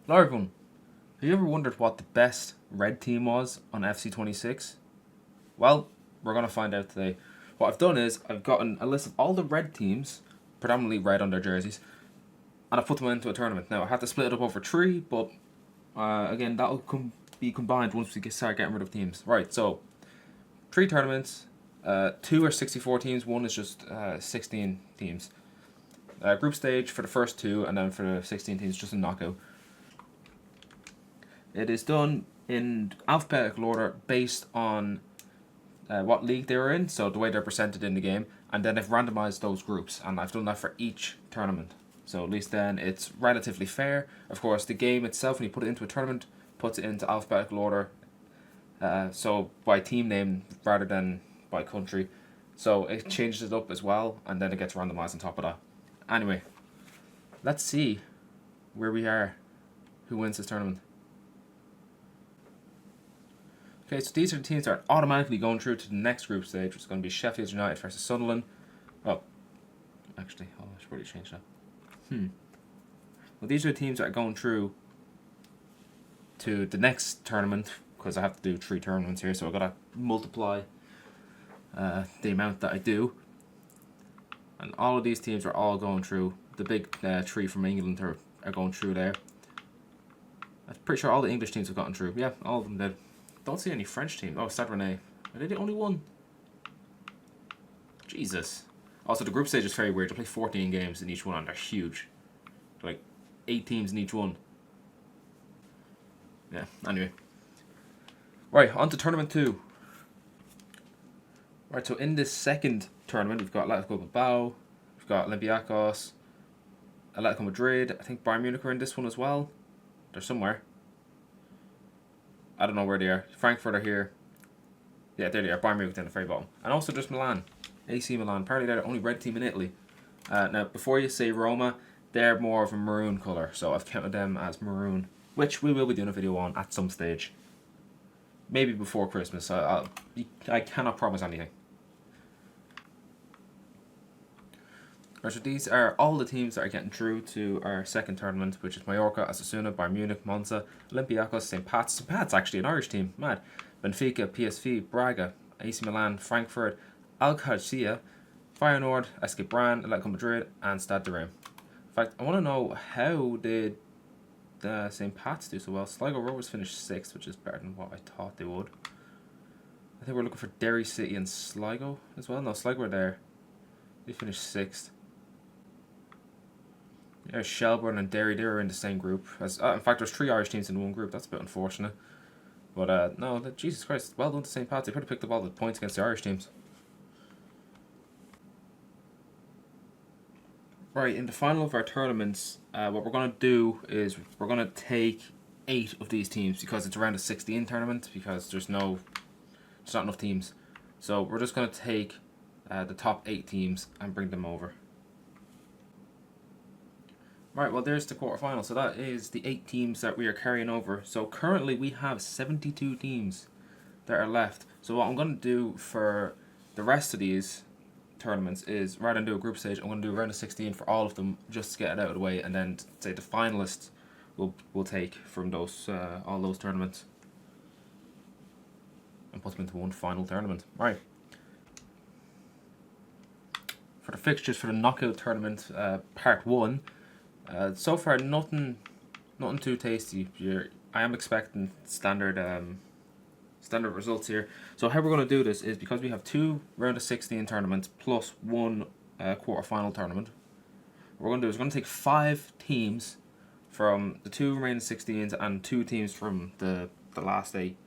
Hello everyone. Have you ever wondered what the best red team was on FC26? Well, we're going to find out today. What I've done is I've gotten a list of all the red teams, predominantly red on their jerseys, and I've put them into a tournament. Now I have to split it up over 3, but again that'll be combined once we start getting rid of teams. Right, so 3 tournaments, 2 are 64 teams, 1 is just 16 teams. Group stage for the first 2, and then for the 16 teams just a knockout. It is done in alphabetical order based on what league they were in, so the way they're presented in the game, and then they've randomized those groups, and I've done that for each tournament. So at least then it's relatively fair. Of course, the game itself, when you put it into a tournament, puts it into alphabetical order, so by team name rather than by country. So it changes it up as well, and then it gets randomized on top of that. Anyway, let's see where we are, who wins this tournament. Okay, so these are the teams that are automatically going through to the next group stage, which is going to be Sheffield United versus Sunderland. Oh, actually, I should probably change that. Well, these are the teams that are going through to the next tournament, because I have to do 3 tournaments here, so I've got to multiply the amount that I do. And all of these teams are all going through. The big 3 from England are going through there. I'm pretty sure all the English teams have gotten through. Yeah, all of them did. Don't see any French teams. Oh, Stade Rennais. Are they the only one? Jesus. Also, the group stage is very weird. They play 14 games in each one, and they're huge. Like, 8 teams in each one. Yeah, anyway. Right, on to tournament 2. Right, so in this second tournament, we've got Atletico Bilbao, we've got Olympiacos, Atletico Madrid. I think Bayern Munich are in this one as well. They're somewhere. I don't know where they are. Frankfurt are here. Yeah, there they are. Bayern Munich down the very bottom. And also just Milan. AC Milan. Apparently they're the only red team in Italy. Now, before you say Roma, they're more of a maroon colour. So I've counted them as maroon. Which we will be doing a video on at some stage. Maybe before Christmas. I cannot promise anything. Right, so these are all the teams that are getting through to our second tournament, which is Mallorca, Osasuna, Bayern Munich, Monza, Olympiacos, St. Pat's. St. Pat's actually an Irish team, mad. Benfica, PSV, Braga, AC Milan, Frankfurt, Al-Qadsiya, Feyenoord, SK Brann, Atletico Madrid, and Stade de Reims. In fact, I want to know how did St. Pat's do so well. Sligo Rovers finished 6th, which is better than what I thought they would. I think we're looking for Derry City and Sligo as well. No, Sligo were there. They finished 6th. Yeah, Shelbourne and Derry, they were in the same group. As in fact, there's 3 Irish teams in one group. That's a bit unfortunate. But no, Jesus Christ, well done to St. Pat's. They could have picked up all the points against the Irish teams. Right, in the final of our tournaments, what we're going to do is we're going to take 8 of these teams, because it's around a 16 tournament, because there's not enough teams. So we're just going to take the top 8 teams and bring them over. Right, well there's the quarterfinal. So that is the 8 teams that we are carrying over. So currently we have 72 teams that are left. So what I'm going to do for the rest of these tournaments is, rather than do a group stage, I'm going to do a round of 16 for all of them, just to get it out of the way, and then say the finalists will take from those all those tournaments and put them into one final tournament. Right. For the fixtures for the knockout tournament, part 1. So far, nothing too tasty. I am expecting standard results here. So how we're going to do this is, because we have 2 round of 16 tournaments plus 1 quarter-final tournament, what we're going to do is we're going to take 5 teams from the 2 remaining 16s and 2 teams from the last 8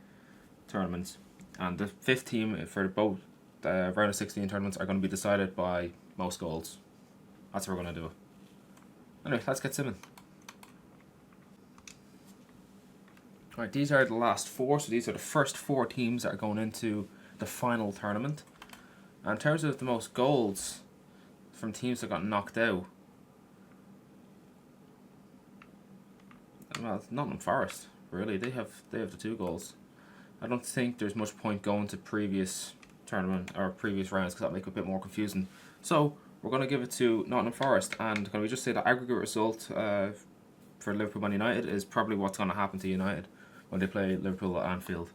tournaments, and the 5th team for both round of 16 tournaments are going to be decided by most goals. That's what we're going to do. Anyway, let's get simming. Alright, these are the last 4, so these are the first 4 teams that are going into the final tournament. And in terms of the most goals from teams that got knocked out, well, Nottingham Forest, really. They have the 2 goals. I don't think there's much point going to previous tournament or previous rounds, because that'll make it a bit more confusing. So we're going to give it to Nottingham Forest, and can we just say the aggregate result for Liverpool Man United is probably what's going to happen to United when they play Liverpool at Anfield.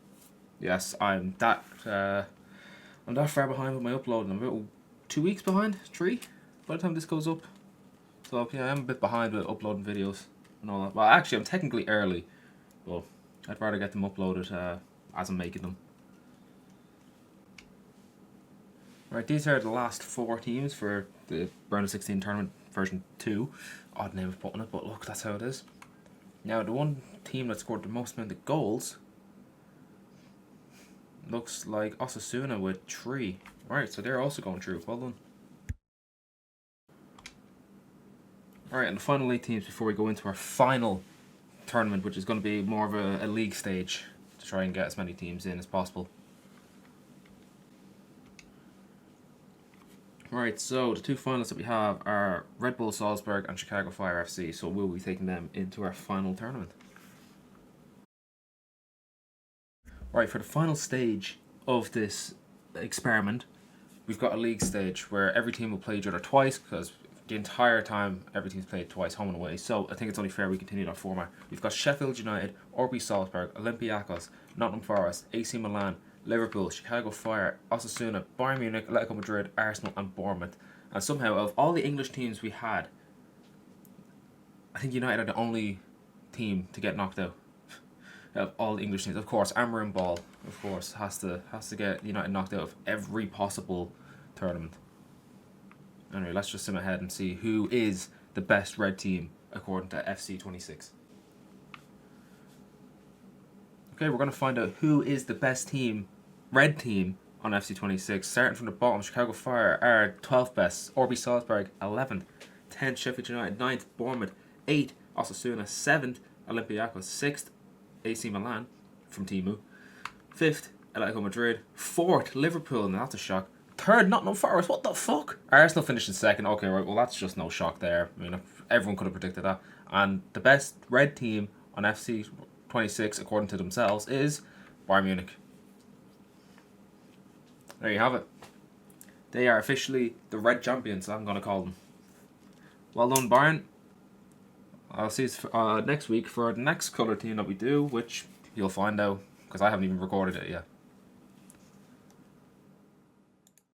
Yes, I'm that far behind with my uploading. I'm about 2 weeks behind, 3 by the time this goes up. So yeah, I'm a bit behind with uploading videos and all that. Well, actually, I'm technically early, but I'd rather get them uploaded as I'm making them. Right, these are the last 4 teams for the round of 16 tournament version 2. Odd name of putting it, but look, that's how it is. Now, the one team that scored the most amount of goals looks like Osasuna with 3. Right, so they're also going through. Well done. Alright, and the final 8 teams before we go into our final tournament, which is going to be more of a league stage to try and get as many teams in as possible. Right, so the 2 finalists that we have are Red Bull Salzburg and Chicago Fire FC, so we'll be taking them into our final tournament. Right, for the final stage of this experiment, we've got a league stage where every team will play each other twice, because the entire time every team's played twice, home and away, so I think it's only fair we continue that format. We've got Sheffield United, RB Salzburg, Olympiacos, Nottingham Forest, AC Milan, Liverpool, Chicago Fire, Osasuna, Bayern Munich, Atletico Madrid, Arsenal and Bournemouth. And somehow, of all the English teams we had, I think United are the only team to get knocked out. Of all the English teams. Of course, Amarin Ball, of course, has to get United knocked out of every possible tournament. Anyway, let's just sim ahead and see who is the best red team according to FC26. Okay, we're going to find out who is the best team, red team, on FC26. Starting from the bottom, Chicago Fire are 12th best, RB Salzburg 11th, 10th Sheffield United, 9th Bournemouth, 8th Osasuna, 7th Olympiacos, 6th AC Milan from Timu, 5th Atletico Madrid, 4th Liverpool, and that's a shock. 3rd Nottingham Forest, what the fuck? Arsenal finished in 2nd. Okay, right, well that's just no shock there. I mean, everyone could have predicted that. And the best red team on FC26, according to themselves, is Bayern Munich. There you have it. They are officially the red champions, I'm going to call them. Well done, Bayern. I'll see you next week for the next colour team that we do, which you'll find out, because I haven't even recorded it yet.